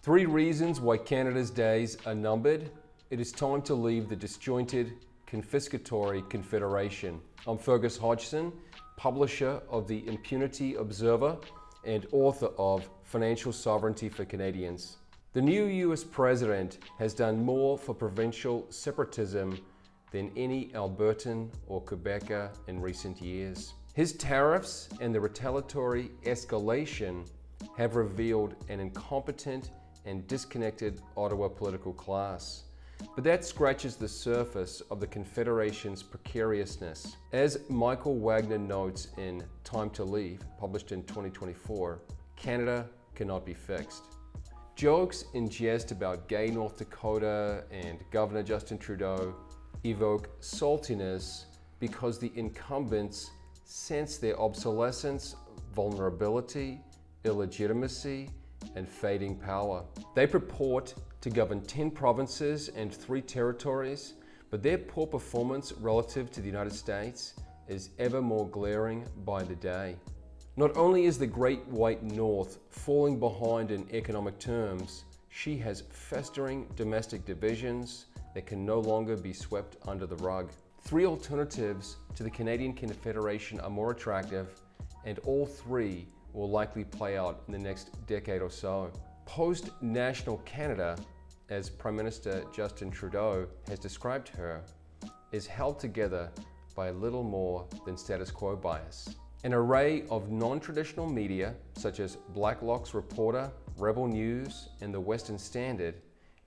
3 reasons why Canada's days are numbered. It is time to leave the disjointed, confiscatory confederation. I'm Fergus Hodgson, publisher of the Impunity Observer and author of Financial Sovereignty for Canadians. The new US president has done more for provincial separatism than any Albertan or Quebecker in recent years. His tariffs and the retaliatory escalation have revealed an incompetent and disconnected Ottawa political class. But that scratches the surface of the Confederation's precariousness. As Michael Wagner notes in Time to Leave, published in 2024, Canada cannot be fixed. Jokes in jest about gay North Dakota and Governor Justin Trudeau evoke saltiness because the incumbents sense their obsolescence, vulnerability, illegitimacy, and fading power. They purport to govern 10 provinces and 3 territories, but their poor performance relative to the United States is ever more glaring by the day. Not only is the Great White North falling behind in economic terms, she has festering domestic divisions that can no longer be swept under the rug. 3 alternatives to the Canadian Confederation are more attractive, and all 3 will likely play out in the next decade or so. Post-national Canada, as Prime Minister Justin Trudeau has described her, is held together by little more than status quo bias. An array of non-traditional media, such as Blacklock's Reporter, Rebel News, and the Western Standard,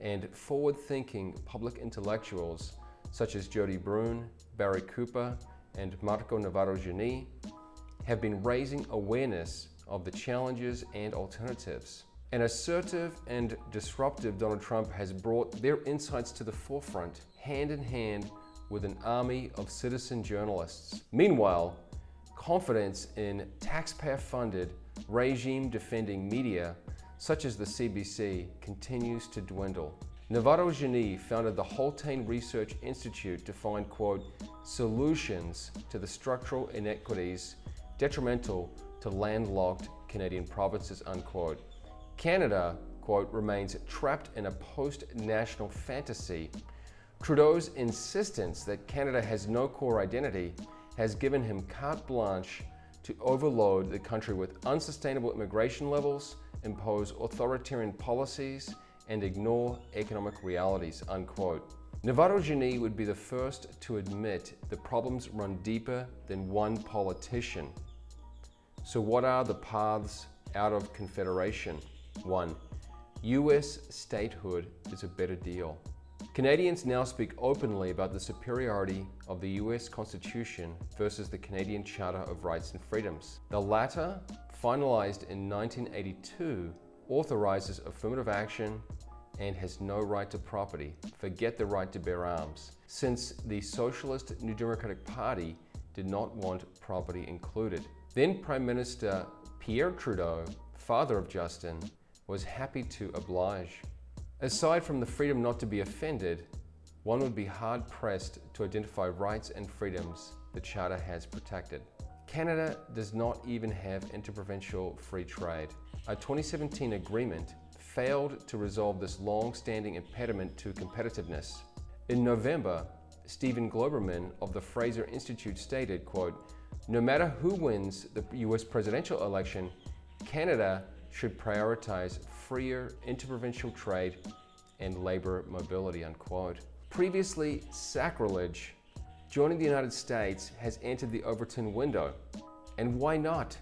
and forward-thinking public intellectuals, such as Jody Brune, Barry Cooper, and Marco Navarro-Gini, have been raising awareness of the challenges and alternatives. An assertive and disruptive Donald Trump has brought their insights to the forefront, hand in hand with an army of citizen journalists. Meanwhile, confidence in taxpayer-funded, regime-defending media, such as the CBC, continues to dwindle. Navarro-Gini founded the Haultain Research Institute to find, quote, solutions to the structural inequities detrimental to landlocked Canadian provinces, unquote. Canada, quote, remains trapped in a post-national fantasy. Trudeau's insistence that Canada has no core identity has given him carte blanche to overload the country with unsustainable immigration levels, impose authoritarian policies, and ignore economic realities, unquote. Navarro-Gini would be the first to admit the problems run deeper than one politician. So what are the paths out of Confederation? 1. US statehood is a better deal. Canadians now speak openly about the superiority of the US Constitution versus the Canadian Charter of Rights and Freedoms. The latter, finalized in 1982, authorizes affirmative action and has no right to property. Forget the right to bear arms, since the Socialist New Democratic Party did not want property included. Then Prime Minister Pierre Trudeau, father of Justin, was happy to oblige. Aside from the freedom not to be offended, one would be hard-pressed to identify rights and freedoms the Charter has protected. Canada does not even have interprovincial free trade. A 2017 agreement failed to resolve this long-standing impediment to competitiveness. In November, Stephen Globerman of the Fraser Institute stated, quote, no matter who wins the US presidential election, Canada should prioritize freer interprovincial trade and labor mobility, unquote. Previously sacrilege, joining the United States has entered the Albertan window. And why not?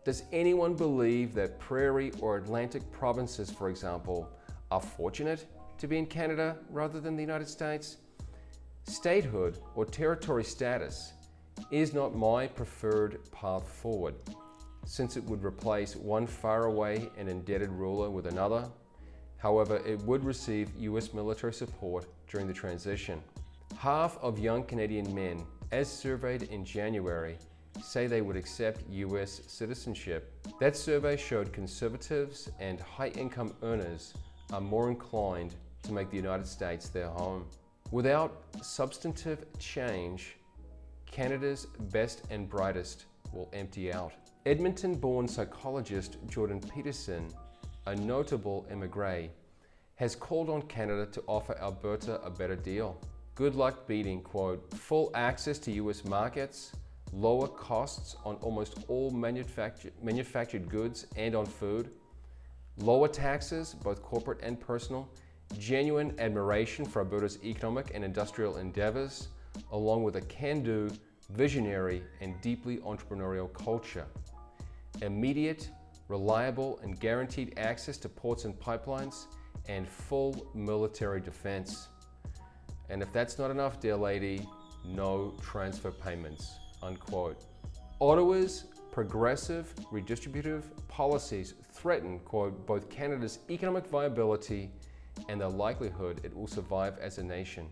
Does anyone believe that prairie or Atlantic provinces, for example, are fortunate to be in Canada rather than the United States? Statehood or territory status is not my preferred path forward, since it would replace one faraway and indebted ruler with another. However, it would receive US military support during the transition. Half of young Canadian men, as surveyed in January, say they would accept US citizenship. That survey showed conservatives and high-income earners are more inclined to make the United States their home. Without substantive change, Canada's best and brightest will empty out. Edmonton-born psychologist Jordan Peterson a notable émigré, has called on Canada to offer Alberta a better deal. Good luck beating, quote, full access to US markets, lower costs on almost all manufactured goods and on food, lower taxes, both corporate and personal, genuine admiration for Alberta's economic and industrial endeavors, along with a can-do, visionary, and deeply entrepreneurial culture. Immediate, reliable, and guaranteed access to ports and pipelines, and full military defense. And if that's not enough, dear lady, no transfer payments, unquote. Ottawa's progressive, redistributive policies threaten, quote, both Canada's economic viability and the likelihood it will survive as a nation.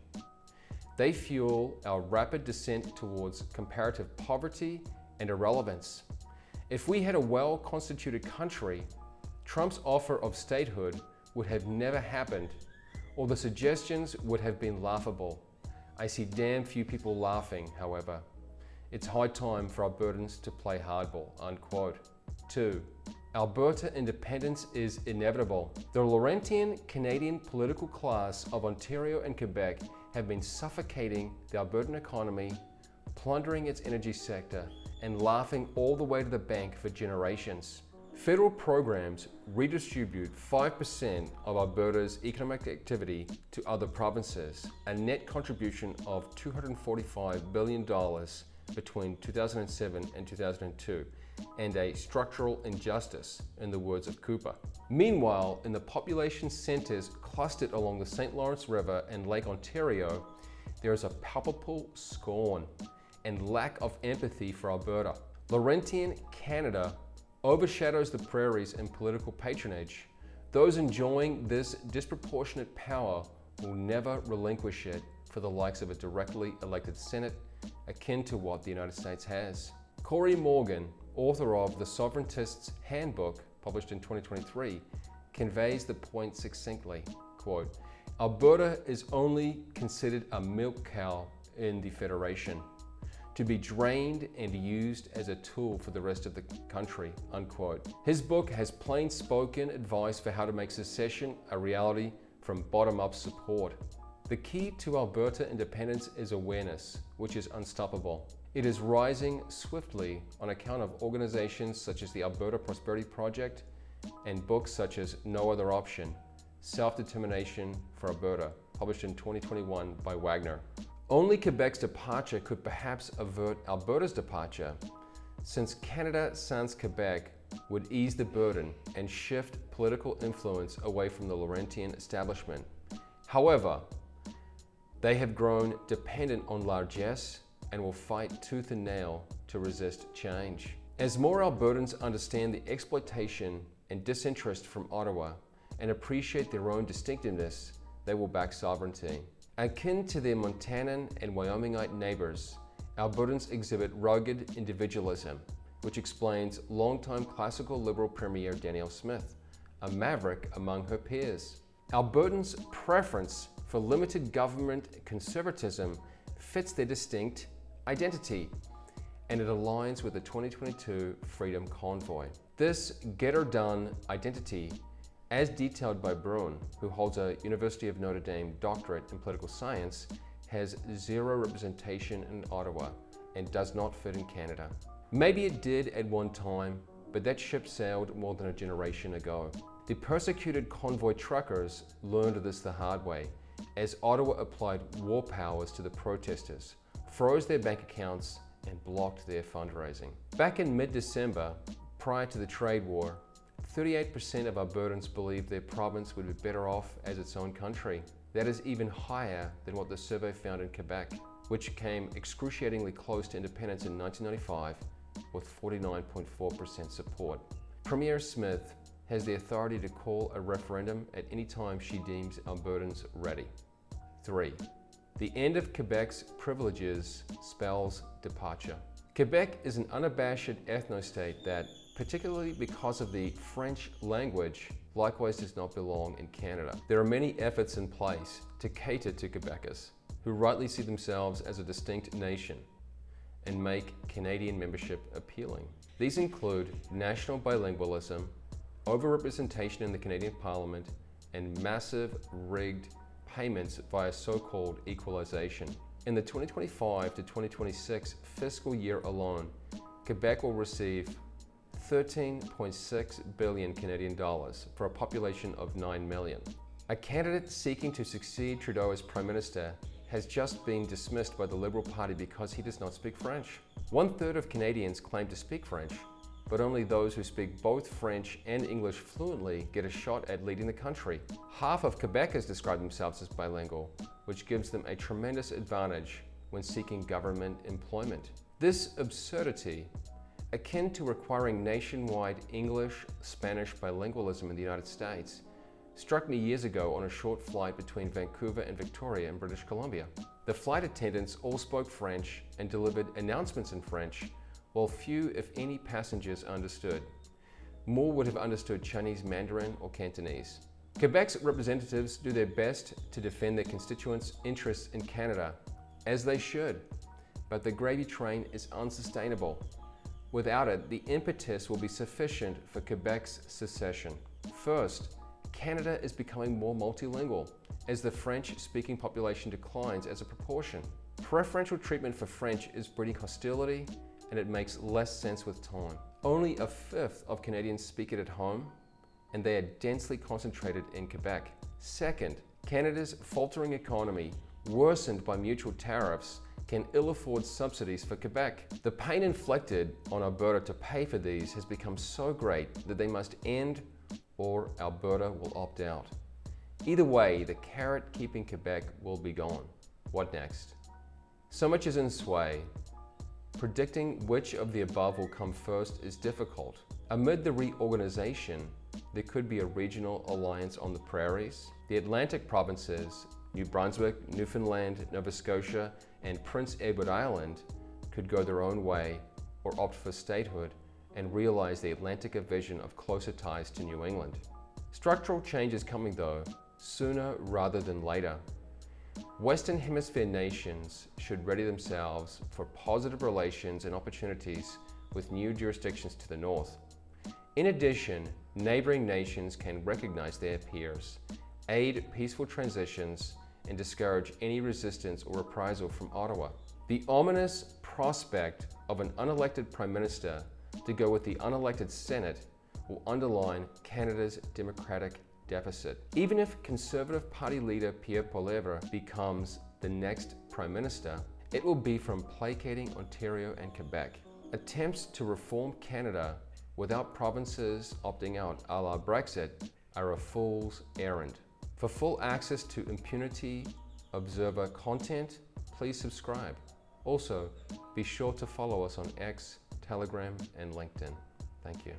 They fuel our rapid descent towards comparative poverty and irrelevance. If we had a well-constituted country, Trump's offer of statehood would have never happened, or the suggestions would have been laughable. I see damn few people laughing, however. It's high time for Albertans to play hardball, unquote. 2. Alberta independence is inevitable. The Laurentian Canadian political class of Ontario and Quebec have been suffocating the Albertan economy, plundering its energy sector, and laughing all the way to the bank for generations. Federal programs redistribute 5% of Alberta's economic activity to other provinces, a net contribution of $245 billion between 2007 and 2002, and a structural injustice, in the words of Cooper. Meanwhile, in the population centres clustered along the St. Lawrence River and Lake Ontario, there is a palpable scorn and lack of empathy for Alberta. Laurentian Canada overshadows the prairies in political patronage. Those enjoying this disproportionate power will never relinquish it for the likes of a directly elected Senate, akin to what the United States has. Corey Morgan, author of The Sovereigntist's Handbook, published in 2023, conveys the point succinctly, quote, Alberta is only considered a milk cow in the Federation, to be drained and used as a tool for the rest of the country, unquote. His book has plain-spoken advice for how to make secession a reality from bottom-up support. The key to Alberta independence is awareness, which is unstoppable. It is rising swiftly on account of organizations such as the Alberta Prosperity Project and books such as No Other Option, Self-Determination for Alberta, published in 2021 by Wagner. Only Quebec's departure could perhaps avert Alberta's departure, since Canada sans Quebec would ease the burden and shift political influence away from the Laurentian establishment. However, they have grown dependent on largesse and will fight tooth and nail to resist change. As more Albertans understand the exploitation and disinterest from Ottawa and appreciate their own distinctiveness, they will back sovereignty. Akin to their Montanan and Wyomingite neighbors, Albertans exhibit rugged individualism, which explains longtime classical Liberal Premier Danielle Smith, a maverick among her peers. Albertans' preference for limited government conservatism fits their distinct identity, and it aligns with the 2022 Freedom Convoy. This get-her-done identity, as detailed by Bruin, who holds a University of Notre Dame doctorate in political science, has zero representation in Ottawa and does not fit in Canada. Maybe it did at one time, but that ship sailed more than a generation ago. The persecuted convoy truckers learned this the hard way, as Ottawa applied war powers to the protesters, froze their bank accounts, and blocked their fundraising. Back in mid-December, prior to the trade war, 38% of Albertans believed their province would be better off as its own country. That is even higher than what the survey found in Quebec, which came excruciatingly close to independence in 1995 with 49.4% support. Premier Smith has the authority to call a referendum at any time she deems Albertans ready. 3. The end of Quebec's privileges spells departure. Quebec is an unabashed ethno-state that, particularly because of the French language, likewise does not belong in Canada. There are many efforts in place to cater to Quebecers, who rightly see themselves as a distinct nation and make Canadian membership appealing. These include national bilingualism, overrepresentation in the Canadian Parliament, and massive rigged payments via so-called equalization. In the 2025 to 2026 fiscal year alone, Quebec will receive 13.6 billion Canadian dollars for a population of 9 million. A candidate seeking to succeed Trudeau as Prime Minister has just been dismissed by the Liberal Party because he does not speak French. 1/3 of Canadians claim to speak French, but only those who speak both French and English fluently get a shot at leading the country. Half of Quebecers describe themselves as bilingual, which gives them a tremendous advantage when seeking government employment. This absurdity, akin to requiring nationwide English-Spanish bilingualism in the United States, struck me years ago on a short flight between Vancouver and Victoria in British Columbia. The flight attendants all spoke French and delivered announcements in French, while few, if any, passengers understood. More would have understood Chinese Mandarin or Cantonese. Quebec's representatives do their best to defend their constituents' interests in Canada, as they should, but the gravy train is unsustainable. Without it, the impetus will be sufficient for Quebec's secession. First, Canada is becoming more multilingual as the French-speaking population declines as a proportion. Preferential treatment for French is breeding hostility, and it makes less sense with time. Only 1/5 of Canadians speak it at home, and they are densely concentrated in Quebec. Second, Canada's faltering economy, worsened by mutual tariffs, can ill afford subsidies for Quebec. The pain inflicted on Alberta to pay for these has become so great that they must end or Alberta will opt out. Either way, the carrot keeping Quebec will be gone. What next? So much is in sway. Predicting which of the above will come first is difficult. Amid the reorganization, there could be a regional alliance on the prairies. The Atlantic provinces, New Brunswick, Newfoundland, Nova Scotia, and Prince Edward Island could go their own way or opt for statehood and realize the Atlantica vision of closer ties to New England. Structural change is coming though, sooner rather than later. Western Hemisphere nations should ready themselves for positive relations and opportunities with new jurisdictions to the north. In addition, neighboring nations can recognize their peers, aid peaceful transitions, and discourage any resistance or reprisal from Ottawa. The ominous prospect of an unelected Prime Minister to go with the unelected Senate will underline Canada's democratic deficit. Even if Conservative Party leader Pierre Poilievre becomes the next Prime Minister, it will be from placating Ontario and Quebec. Attempts to reform Canada without provinces opting out a la Brexit are a fool's errand. For full access to Impunity Observer content, please subscribe. Also, be sure to follow us on X, Telegram, and LinkedIn. Thank you.